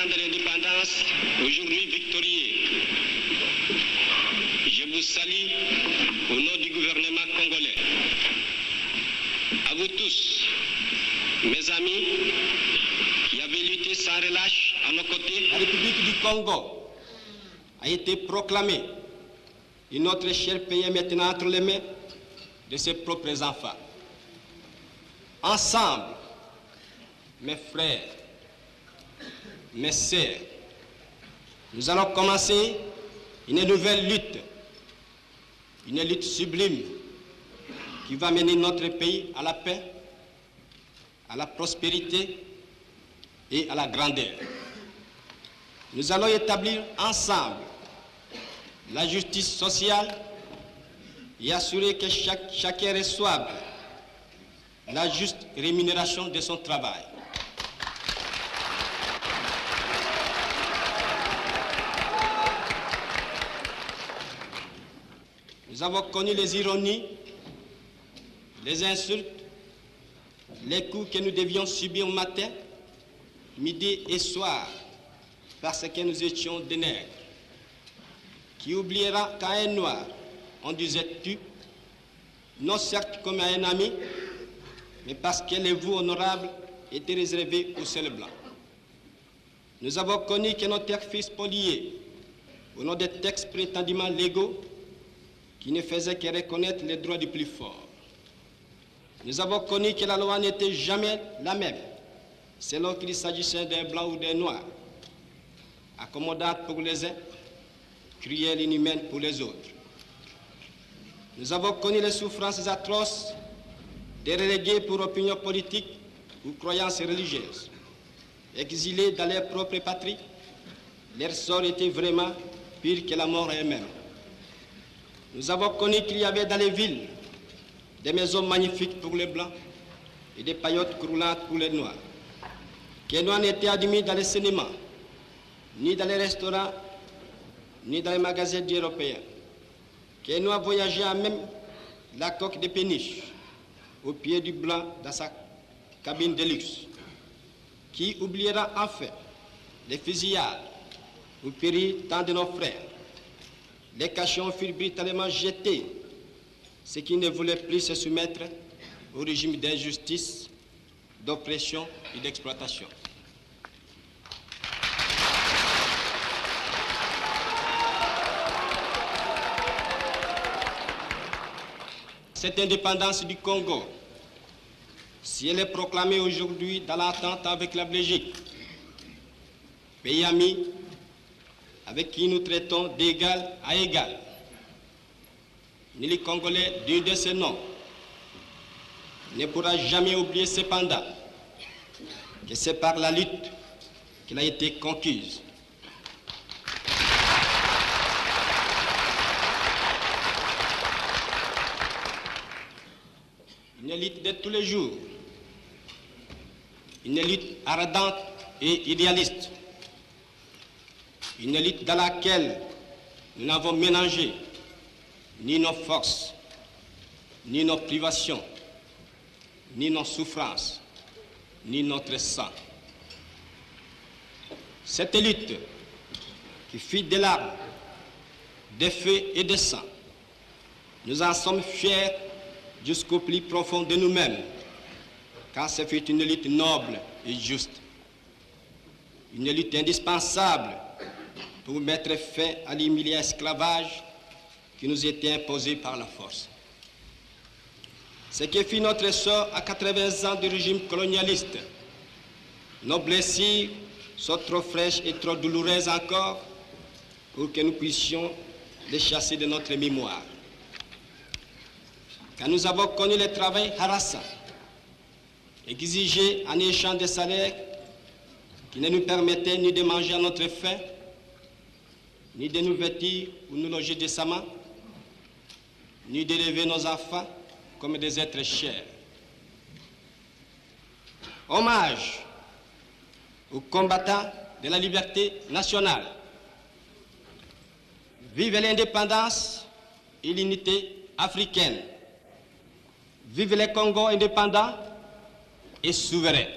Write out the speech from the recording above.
partisans de l'indépendance, aujourd'hui victorieux. Je vous salue au nom du gouvernement congolais. À vous tous, mes amis, qui avez lutté sans relâche à nos côtés. La République du Congo a été proclamée et notre cher pays est maintenant entre les mains de ses propres enfants. Ensemble, mes frères, mes sœurs, nous allons commencer une nouvelle lutte, une lutte sublime qui va mener notre pays à la paix, à la prospérité et à la grandeur. Nous allons établir ensemble la justice sociale et assurer que chacun reçoive la juste rémunération de son travail. Nous avons connu les ironies, les insultes, les coups que nous devions subir matin, midi et soir, parce que nous étions des nègres. Qui oubliera qu'à un noir, on disait tu, non certes comme à un ami, mais parce que les voix honorables étaient réservées aux seuls blancs. Nous avons connu que nos terres furent spoliées au nom des textes prétendument légaux qui ne faisaient que reconnaître les droits du plus fort. Nous avons connu que la loi n'était jamais la même, selon qu'il s'agissait d'un blanc ou d'un noir, accommodante pour les uns, cruelle et inhumaine pour les autres. Nous avons connu les souffrances atroces des relégués pour opinion politique ou croyances religieuses. Exilés dans leur propre patrie, leur sort était vraiment pire que la mort elle-même. Nous avons connu qu'il y avait dans les villes des maisons magnifiques pour les blancs et des paillotes croulantes pour les noirs. Que les noirs n'étaient admis dans les cinémas, ni dans les restaurants, ni dans les magasins européens. Que les noirs voyageaient à même la coque de péniche, au pied du blanc dans sa cabine de luxe. Qui oubliera enfin les fusillades où périrent tant de nos frères. Les cachons furent brutalement jetés, ceux qui ne voulaient plus se soumettre au régime d'injustice, d'oppression et d'exploitation. Cette indépendance du Congo, si elle est proclamée aujourd'hui dans l'entente avec la Belgique, pays ami avec qui nous traitons d'égal à égal, ni les Congolais d'un de ces noms ne pourra jamais oublier cependant que c'est par la lutte qu'elle a été conquise. Une lutte de tous les jours, une lutte ardente et idéaliste, une lutte dans laquelle nous n'avons ménagé ni nos forces, ni nos privations, ni nos souffrances, ni notre sang. Cette lutte qui fit des larmes, des feux et des sang, nous en sommes fiers jusqu'au plus profond de nous-mêmes, car ce fut une lutte noble et juste, une lutte indispensable pour mettre fin à l'humiliant esclavage qui nous était imposé par la force. Ce qui fit notre sort à 80 ans du régime colonialiste, nos blessures sont trop fraîches et trop douloureuses encore pour que nous puissions les chasser de notre mémoire. Quand nous avons connu le travail harassant, exigé en échange de salaires qui ne nous permettaient ni de manger à notre faim, ni de nous vêtir ou nous loger décemment, ni d'élever nos enfants comme des êtres chers. Hommage aux combattants de la liberté nationale. Vive l'indépendance et l'unité africaine. Vive les Congo indépendants et souverains.